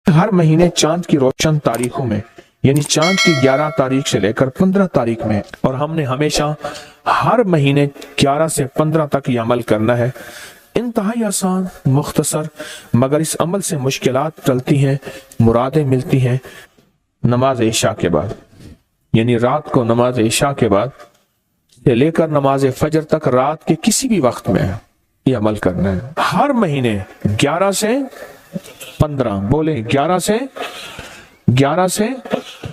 ہر مہینے چاند کی روشن تاریخوں میں، یعنی چاند کی 11 تاریخ سے لے کر 15 تاریخ میں، اور ہم نے ہمیشہ ہر مہینے 11 سے 15 تک یہ عمل کرنا ہے۔ انتہائی آسان، مختصر، مگر اس عمل سے مشکلات ٹلتی ہیں، مرادیں ملتی ہیں۔ نماز عشاء کے بعد، یعنی رات کو نماز عشاء کے بعد سے لے کر نماز فجر تک رات کے کسی بھی وقت میں یہ عمل کرنا ہے۔ ہر مہینے 11 سے 15، بولے 11 سے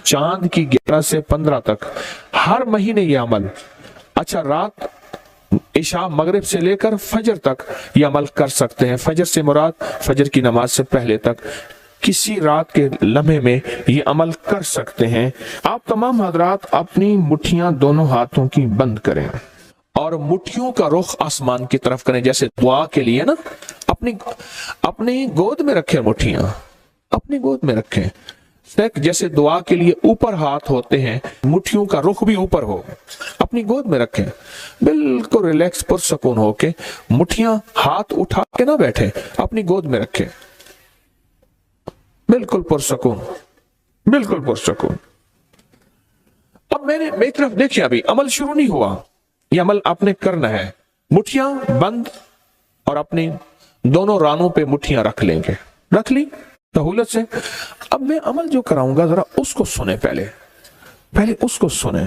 چاند کی 11 سے 15 تک ہر مہینے یہ عمل۔ اچھا، رات عشاء مغرب سے لے کر فجر تک یہ عمل کر سکتے ہیں۔ فجر سے مراد فجر کی نماز سے پہلے تک کسی رات کے لمحے میں یہ عمل کر سکتے ہیں۔ آپ تمام حضرات اپنی مٹھیاں دونوں ہاتھوں کی بند کریں اور مٹھیوں کا رخ آسمان کی طرف کریں، جیسے دعا کے لیے نا اپنی گود میں رکھیں، مٹھیاں اپنی گود میں رکھیں، جیسے دعا کے لیے اوپر ہاتھ ہوتے ہیں، مٹھیوں کا رخ بھی اوپر ہو، اپنی گود میں رکھیں، بالکل ریلیکس پرسکون ہو کے، مٹھیاں ہاتھ اٹھا کے نہ بیٹھے، اپنی گود میں رکھیں، بالکل پرسکون، بالکل پرسکون۔ اب میری طرف دیکھیں، ابھی عمل شروع نہیں ہوا، یہ عمل آپ نے کرنا ہے۔ مٹھیاں بند اور اپنی دونوں رانوں پہ مٹھیاں رکھ لیں گے، رکھ لی سہولت سے۔ اب میں عمل جو کراؤں گا ذرا اس کو سنیں، پہلے اس کو سنیں۔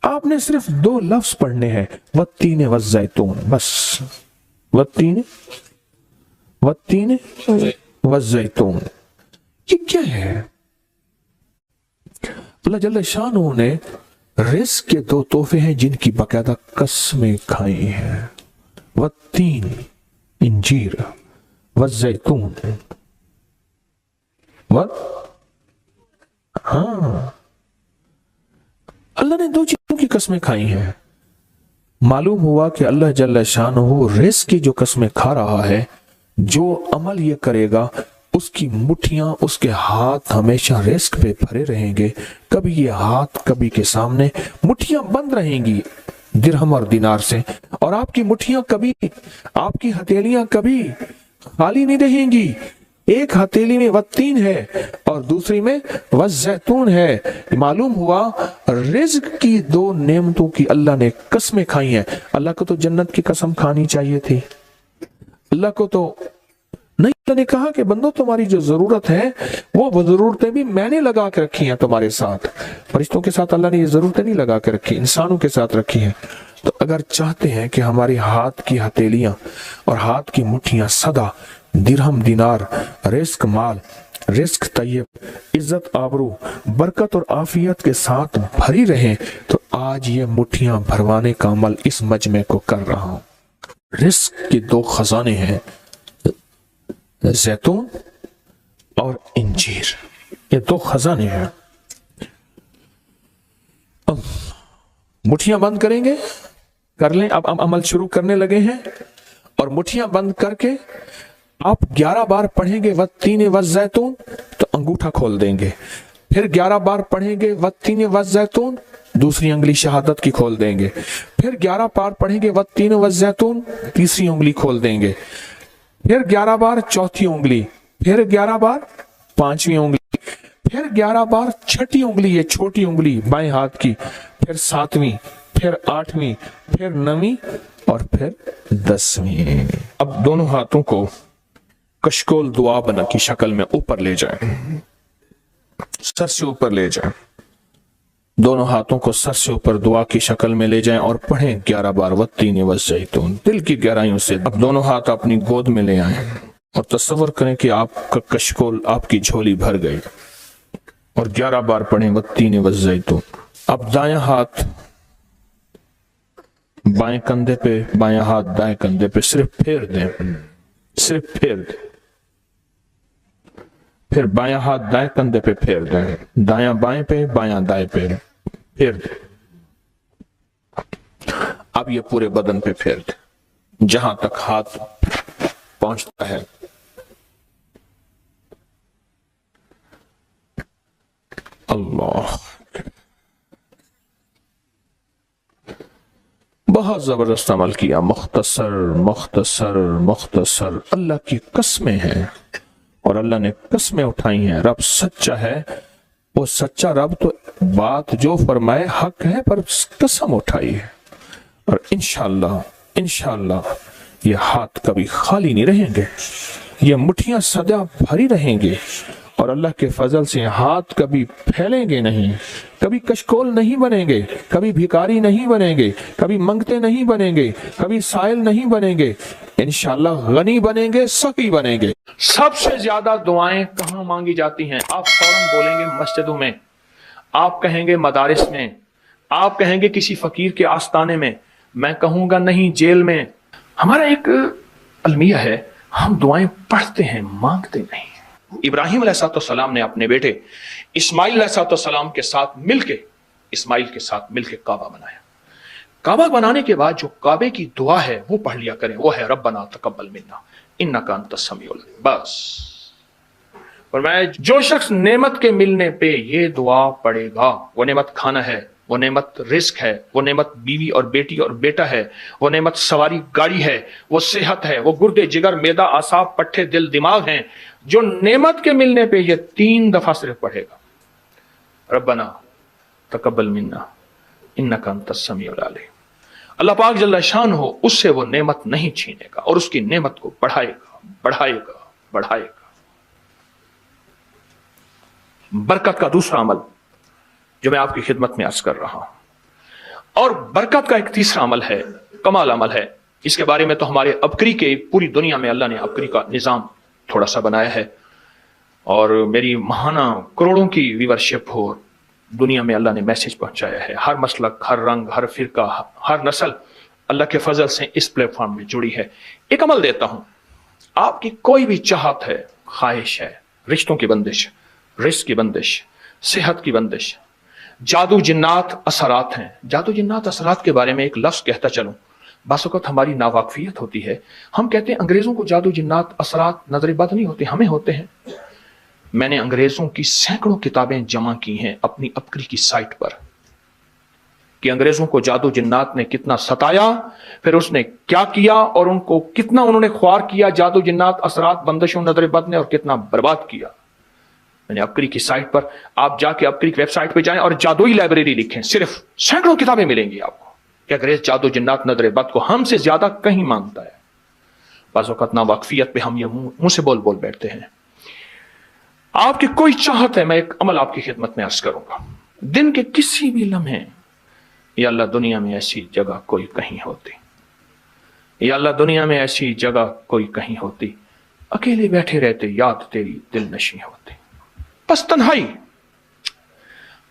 آپ نے صرف 2 لفظ پڑھنے ہیں، والتین والزیتون، بس والتین والزیتون۔ یہ کیا ہے؟ اللہ جل شانہ نے رزق کے 2 تحفے ہیں جن کی باقاعدہ قسمیں کھائی ہیں، والتین انجیر، والزیتون، اللہ نے 2 چیزوں کی قسمیں کھائی ہیں۔ معلوم ہوا کہ اللہ جل شانہ رزق کی جو قسمیں کھا رہا ہے، جو عمل یہ کرے گا اس کی مٹھیاں، اس کے ہاتھ ہمیشہ رزق پہ بھرے رہیں گے، کبھی یہ ہاتھ کبھی کے سامنے، مٹھیاں بند رہیں گی درہم اور دینار سے، اور آپ کی مٹھیاں کبھی، آپ کی ہتھیلیاں کبھی خالی نہیں رہیں گی۔ ایک ہتھیلی میں والتین ہے اور دوسری میں والزیتون ہے۔ معلوم ہوا رزق کی 2 نعمتوں کی اللہ نے قسمیں کھائی ہیں۔ اللہ کو تو جنت کی قسم کھانی چاہیے تھی، اللہ کو تو نہیں۔ اللہ نے کہا کہ بندو تمہاری جو ضرورت ہے وہ ضرورتیں بھی میں نے لگا کے رکھی ہیں تمہارے ساتھ۔ فرشتوں کے ساتھ اللہ نے یہ ضرورتیں نہیں لگا کے رکھی، انسانوں کے ساتھ رکھی ہیں۔ تو اگر چاہتے ہیں کہ ہماری ہاتھ کی ہتھیلیاں اور ہاتھ کی مٹھیاں سدا درہم دینار، رزق مال، رزق طیب، عزت آبرو، برکت اور عافیت کے ساتھ بھری رہیں، تو آج یہ مٹھیاں بھروانے کا عمل اس مجمع کو کر رہا ہوں۔ رزق کے 2 خزانے ہیں، زیتون اور انجیر، یہ 2 خزانے ہیں۔ مٹھیاں بند کریں گے، کر لیں، اب عمل شروع کرنے لگے ہیں، اور مٹھیاں بند کر کے آپ 11 بار پڑھیں گے والتین والزیتون، تو انگوٹھا کھول دیں گے، پھر 11 بار پڑھیں گے والتین والزیتون، دوسری انگلی شہادت کی کھول دیں گے، پھر 11 بار پڑھیں گے والتین والزیتون، تیسری انگلی کھول دیں گے، پھر 11 بار چوتھی انگلی، پھر 11 بار پانچویں انگلی، پھر 11 بار چھٹی انگلی، یہ چھوٹی انگلی بائیں ہاتھ کی، پھر 7ویں، پھر 8ویں، پھر 9ویں اور پھر 10ویں۔ اب دونوں ہاتھوں کو کشکول دعا بنا کی شکل میں اوپر لے جائیں، سر سے اوپر لے جائیں، دونوں ہاتھوں کو سر سے اوپر دعا کی شکل میں لے جائیں اور پڑھیں 11 بار والتین والزیتون، دل کی گہرائیوں سے۔ اب دونوں ہاتھ اپنی گود میں لے آئیں اور تصور کریں کہ آپ کا کشکول، آپ کی جھولی بھر گئی، اور 11 بار پڑھیں والتین والزیتون۔ اب دایاں ہاتھ بائیں کندھے پہ، بایاں ہاتھ دائیں کندھے پہ، صرف پھیر دیں، صرف پھیر دیں، پھر بایاں ہاتھ دائیں کندھے پہ پھیر دیں، دایاں بائیں پہ، بایاں دائیں پہ پھیر دیں۔ اب یہ پورے بدن پہ پھیر دیں جہاں تک ہاتھ پہنچتا ہے۔ اللہ، بہت زبردست عمل کیا، مختصر مختصر مختصر، اللہ کی قسمیں ہیں، और अल्लाह ने कस्में उठाई हैं, रब सच्चा है। वो सच्चा रब तो बात जो फरमाए हक है, पर कसम उठाई है। और इंशाअल्लाह ये हाथ कभी खाली नहीं रहेंगे, ये मुट्ठियां सदा भरी रहेंगे और अल्लाह के फजल से हाथ कभी फैलेंगे नहीं, कभी कशकोल नहीं बनेंगे, कभी भिखारी नहीं बनेंगे, कभी मंगते नहीं बनेंगे, कभी साइल नहीं बनेंगे, इंशाअल्लाह गनी बनेंगे, सकी बनेंगे। सबसे ज्यादा दुआएं कहाँ मांगी जाती हैं? आप फौरन बोलेंगे मस्जिदों में, आप कहेंगे मदारिस में, आप कहेंगे किसी फकीर के आस्ताने में, मैं कहूंगा नहीं जेल में। हमारा एक अलमिया है, हम दुआएं पढ़ते हैं, मांगते नहीं। इब्राहिम अलैहिस्सलाम ने अपने बेटे इस्माइल अलैहिस्सलाम के साथ मिलके काबा बनाया। काबा बनाने के बाद जो काबे की दुआ है वो पढ़ लिया करें, वो है रब्बना तकब्बल मिन्ना इन्नका अंतस समीउल अलीम। बस। और मैं जो शख्स नेमत के मिलने पे ये दुआ पढ़ेगा, वो नेमत खाना है, वो नेमत रिस्क है, वो नेमत बीवी और बेटी और बेटा है, वो नेमत सवारी गाड़ी है, वो सेहत है, वो गुर्दे जिगर मैदा आसाब पट्टे दिल दिमाग हैं, जो नेमत के मिलने पे ये 3 दफा सिर्फ पढ़ेगा, रब्बना तकब्बल मिन्ना इन्नका अंतस समीउल अलीम, अल्लाह पाक जल्ला शान हो उससे वो नेमत नहीं छीनेगा और उसकी नेमत को बढ़ाएगा। बरकत का दूसरा अमल जो मैं आपकी खिदमत में अर्ज कर रहा हूं, और बरकत का एक तीसरा अमल है, कमाल अमल है। इसके बारे में तो हमारे अबकरी के पूरी दुनिया में अल्लाह ने अबकरी का निज़ाम थोड़ा सा बनाया है, और मेरी महाना करोड़ों की व्यूअरशिप हो, दुनिया में अल्लाह ने मैसेज पहुंचाया है। हर मसलक, हर रंग, हर फिरका, हर नस्ल अल्लाह के फजल से इस प्लेटफॉर्म में जुड़ी है। एक अमल देता हूं, आपकी कोई भी चाहत है, ख्वाहिश है, रिश्तों की बंदिश, रिस्क की बंदिश, सेहत की बंदिश, जादू जिन्नात असरात हैं। जादू जिन्नात असरात के बारे में एक लफ्ज कहता चलूं, बास वक़्त हमारी नावाकफियत होती है, हम कहते हैं अंग्रेजों को जादू जिन्नात असरात नजर बद नहीं होते, हमें होते हैं। मैंने अंग्रेजों की सैकड़ों किताबें जमा की हैं अपनी अबकरी की साइट पर, कि अंग्रेजों को जादू जिन्नात ने कितना सताया, फिर उसने क्या किया और उनको कितना उन्होंने ख्वार किया जादू जिन्नात असरात बंदिशों नजर बद ने, और कितना बर्बाद किया। मैंने अबकरी की साइट पर, आप जाके अबकरी की वेबसाइट पे जाएं और जादुई लाइब्रेरी लिखें, सिर्फ सैकड़ों किताबें मिलेंगी आपको कि अंग्रेज जादू जिन्नात नजर बद को हमसे ज्यादा कहीं मांगता है। बाज़ औक़ात नावाकफियत पे हम ये मुंह से बोल बैठते हैं। आपकी कोई चाहत है, मैं एक अमल आपकी खिदमत में अर्ज करूंगा, दिन के किसी भी लम्हे, या अल्लाह दुनिया में ऐसी जगह कोई कहीं होती, या अल्लाह दुनिया में ऐसी जगह कोई कहीं होती, अकेले बैठे रहते याद तेरी दिल नशी होती, बस तन्हाई।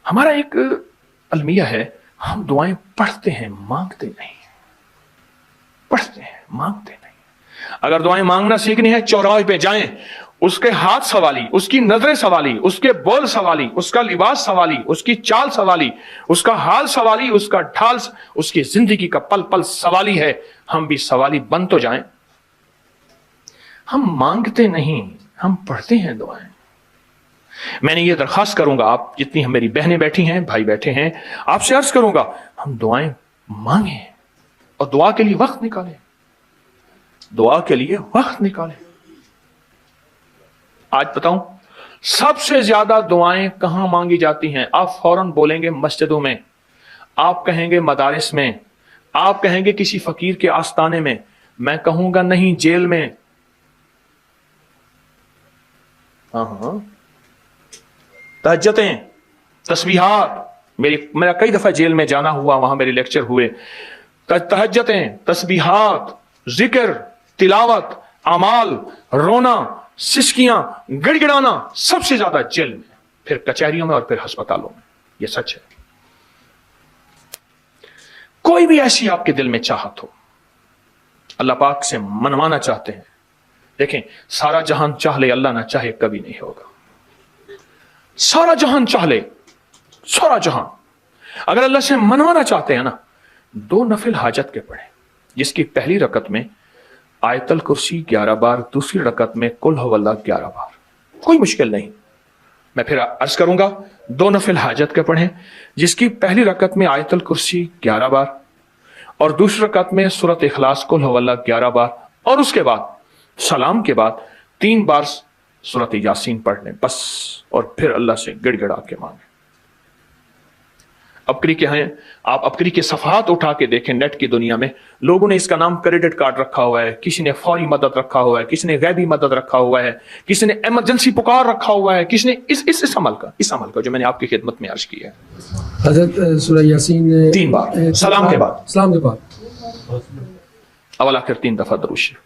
हमारा एक अलमिया है, हम दुआएं पढ़ते हैं, मांगते नहीं। पढ़ते हैं, मांगते नहीं। अगर दुआएं मांगना सीखनी है, चौराहे पे जाएं, उसके हाथ सवाली, उसकी नजरें सवाली, उसके बोल सवाली, उसका लिबास सवाली, उसकी चाल सवाली, उसका हाल सवाली, उसका ढाल, उसकी जिंदगी का पल पल सवाली है। हम भी सवाली बन तो जाएं। हम मांगते नहीं, हम पढ़ते हैं दुआएं। मैंने ये दरखास्त करूंगा, आप जितनी हम मेरी बहनें बैठी हैं, भाई बैठे हैं, आपसे अर्ज करूंगा, हम दुआएं मांगे और दुआ के लिए वक्त निकालें, दुआ के लिए वक्त निकालें। आज बताऊं सबसे ज्यादा दुआएं कहां मांगी जाती हैं? आप फौरन बोलेंगे मस्जिदों में, आप कहेंगे मदारिस में, आप कहेंगे किसी फकीर के आस्ताने में, मैं कहूंगा नहीं जेल में। हाँ, तहज्जुदें, तस्बीहात, मेरा कई दफा जेल में जाना हुआ, वहां मेरे लेक्चर हुए। तहज्जुदें, तस्बीहात, जिक्र, तिलावत, अमाल, रोना, सिसकियां, गिड़गिड़ाना सबसे ज्यादा जेल में, फिर कचहरियों में और फिर अस्पतालों में। यह सच है। कोई भी ऐसी आपके दिल में चाहत हो, अल्लाह पाक से मनवाना चाहते हैं, देखें सारा जहान चाह ले, अल्लाह ना चाहे कभी नहीं होगा। सारा जहान चाह ले, सारा जहान, अगर अल्लाह से मनवाना चाहते हैं ना, 2 नफिल हाजत के पढ़े, जिसकी पहली रकत में आयतल कुर्सी 11 बार, दूसरी रकत में कुल हुवल्लाह 11 बार, कोई मुश्किल नहीं। मैं फिर अर्ज करूंगा, 2 नफिल हाजत के पढ़ें, जिसकी पहली रकत में आयतल कुर्सी 11 बार और दूसरी रकत में सूरत इखलास कुल हुवल्लाह 11 बार, और उसके बाद सलाम के बाद 3 बार सूरत यासीन पढ़ लें बस, और फिर अल्लाह से गिड़गिड़ा के मांगे। अबकरी के हैं, आप अबकरी के सफहात उठा के देखें, नेट की दुनिया में लोगों ने इसका नाम क्रेडिट कार्ड रखा हुआ है, किसी ने फौरी मदद रखा हुआ है, किसी ने गैबी मदद रखा हुआ है, किसी ने इमरजेंसी पुकार रखा हुआ है, किसी ने इस अमल का जो मैंने आपकी खिदमत में अर्ज किया है। हज़रत सूरह यासीन 3 बार सलाम के बाद अवल आखिर 3 दफा दरूद शरीफ।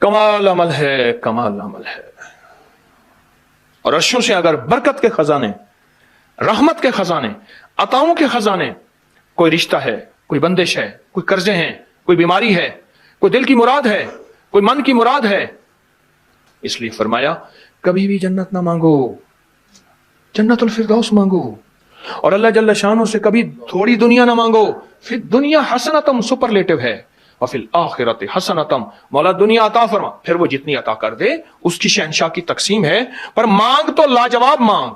कमाल अमल है, कमाल अमल है। और अर्शों से अगर बरकत के खजाने, रहमत के खजाने, अताओं के खजाने, कोई रिश्ता है, कोई बंदिश है, कोई कर्जे हैं, कोई बीमारी है, कोई दिल की मुराद है, कोई मन की मुराद है, इसलिए फरमाया कभी भी जन्नत ना मांगो, जन्नतुल फिरदौस मांगो। और अल्लाह जल्ल शानो से कभी थोड़ी दुनिया ना मांगो, फिर दुनिया हसनतम सुपरलेटिव है, और फिर आखिरत हसनतम, मौला दुनिया अता फरमा, फिर वो जितनी अता कर दे उसकी शहनशाह की तकसीम है, पर मांग तो लाजवाब मांग।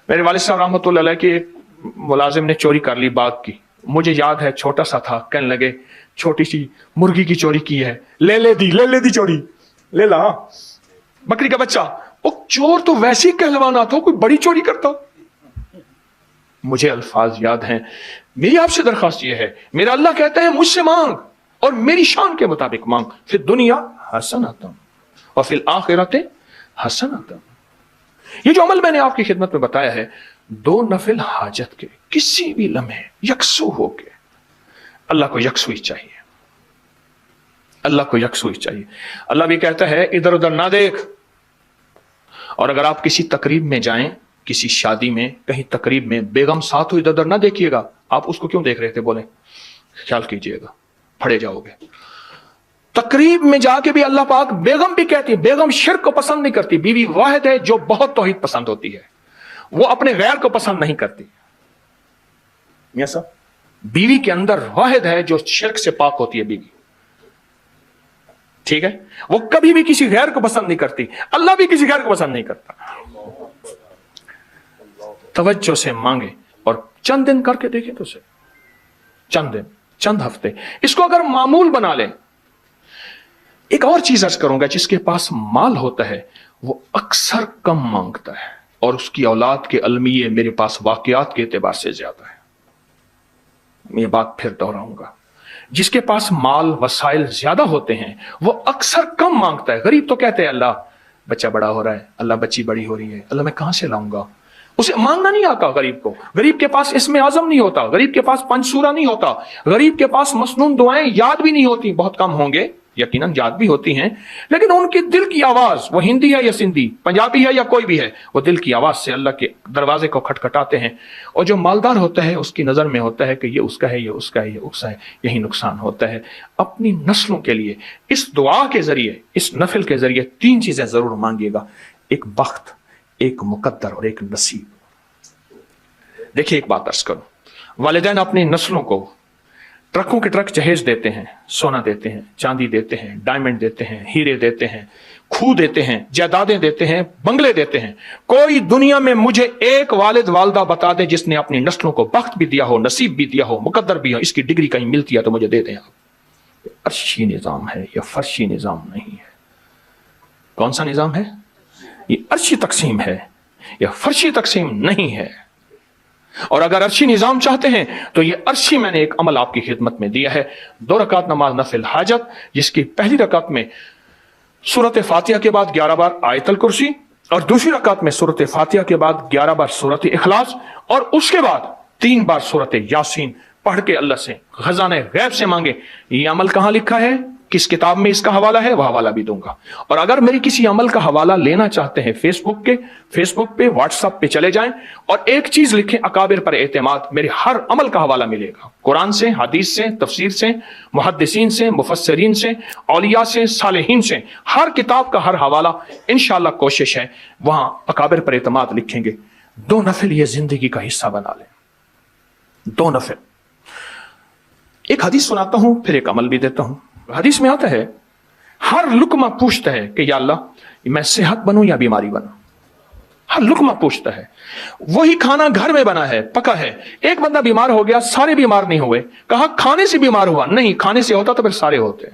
मेरे वालिद साहब रहमतुल्लाह अलैह के एक मुलाजिम ने चोरी कर ली बाग की, मुझे याद है छोटा सा था, कहने लगे छोटी सी मुर्गी की चोरी की है, ले ले दी चोरी, ले ला बकरी का बच्चा। वो चोर तो वैसे ही कहलवाना था, कोई बड़ी चोरी करता। मुझे अल्फाज याद हैं, मेरी आपसे दरखास्त यह है, मेरा अल्लाह कहता है मुझसे मांग और मेरी शान के मुताबिक मांग, फिर दुनिया हसनतम और फिर आखिरत हसनतम। ये जो अमल मैंने आपकी खिदमत में बताया है, 2 नफिल हाजत के किसी भी लम्हे यकसू हो के, अल्लाह को यकसुई चाहिए, अल्लाह को यकसुई चाहिए। अल्लाह भी कहता है इधर उधर ना देख। और अगर आप किसी तकरीब में जाएं, किसी शादी में, कहीं तकरीब में, बेगम साथ हो, इधर उधर ना देखिएगा। आप उसको क्यों देख रहे थे, बोले ख्याल कीजिएगा, फड़े जाओगे। तकरीब में जाके भी अल्लाह पाक, बेगम भी कहती है, बेगम शिर्क को पसंद नहीं करती, बीवी वाहिद है जो बहुत तौहीद पसंद होती है, वो अपने गैर को पसंद नहीं करती। मियां साहब, बीवी के अंदर वाहिद है जो शिर्क से पाक होती है बीवी, ठीक है, वो कभी भी किसी गैर को पसंद नहीं करती। अल्लाह भी किसी गैर को पसंद नहीं करता। तवज्जो से मांगे और चंद दिन करके देखें तो से, चंद दिन, चंद हफ्ते, इसको अगर मामूल बना लें। एक और चीज अर्ज करूंगा, जिसके पास माल होता है वो अक्सर कम मांगता है, और उसकी औलाद के अलमिये मेरे पास वाकयात के एतबार से ज्यादा है। मैं ये बात फिर दोहराऊंगा, जिसके पास माल वसाइल ज्यादा होते हैं वो अक्सर कम मांगता है। गरीब तो कहते हैं अल्लाह बच्चा बड़ा हो रहा है, अल्लाह बच्ची बड़ी हो रही है, अल्लाह मैं कहां से लाऊंगा। उसे मांगना नहीं आता गरीब को। गरीब के पास इसमें आजम नहीं होता, गरीब के पास पंचसूरा नहीं होता, गरीब के पास मसनून दुआएं याद भी नहीं होती। बहुत कम होंगे, यकीनन याद भी होती हैं, लेकिन उनकी दिल की आवाज, वो हिंदी है या सिंधी, पंजाबी है या कोई भी है, वो दिल की आवाज से अल्लाह के दरवाजे को खटखटाते हैं। और जो मालदार होता है उसकी नजर में होता है कि ये उसका है, ये उसका है, ये उसका है। यही नुकसान होता है। अपनी नस्लों के लिए इस दुआ के जरिए, इस नफिल के जरिए 3 चीजें जरूर मांगिएगा, एक बख्त, एक मुकद्दर और एक नसीब। देखिए एक बात अर्ज करूं, वालिदैन अपनी नस्लों को ट्रकों के ट्रक जहेज देते हैं, सोना देते हैं, चांदी देते हैं, डायमंड देते हैं, हीरे देते हैं, खूह देते हैं, जायदादें देते हैं, बंगले देते हैं। कोई दुनिया में मुझे एक वालिद वालदा बता दे जिसने अपनी नस्लों को बख्त भी दिया हो, नसीब भी दिया हो, मुकद्दर भी हो, इसकी डिग्री कहीं मिलती है तो मुझे दे दें आप। अर्शी निजाम है, यह फर्शी निजाम नहीं है। कौन सा निजाम है? ये अर्शी तकसीम है, यह फर्शी तकसीम नहीं है। और अगर अर्शी निजाम चाहते हैं तो ये अर्शी मैंने एक अमल आपकी खिदमत में दिया है। 2 रकात नमाज नफिल हाजत, जिसकी पहली रकात में सूरत फातिहा के बाद 11 बार आयतल कुर्सी, और दूसरी रकात में सूरत फातिहा के बाद 11 बार सूरत इखलास, और उसके बाद 3 बार सूरत यासीन पढ़ के अल्लाह से खजाने गैब से मांगे। ये अमल कहां लिखा है, किस किताब में इसका हवाला है, वह हवाला भी दूंगा। और अगर मेरी किसी अमल का हवाला लेना चाहते हैं, फेसबुक पे व्हाट्सएप पे चले जाएं और एक चीज लिखें, अकाबिर पर एतमाद, मेरे हर अमल का हवाला मिलेगा। कुरान से, हदीस से, तफसीर से, मुहद्दिसीन से, मुफस्सिरीन से, औलिया से, सालेहीन से, हर किताब का हर हवाला इंशाअल्लाह कोशिश है वहां अकाबिर पर एतमाद लिखेंगे। 2 नफिल ये जिंदगी का हिस्सा बना लें, 2 नफिल। एक हदीस सुनाता हूं, फिर एक अमल भी देता हूं। हदीस में आता है, हर लुकमा पूछता है कि या अल्लाह मैं सेहत बनूं या बीमारी बनूं। हर लुकमा पूछता है। वही खाना घर में बना है, पका है, एक बंदा बीमार हो गया, सारे बीमार नहीं हुए। कहा खाने से बीमार हुआ, नहीं, खाने से होता तो फिर सारे होते।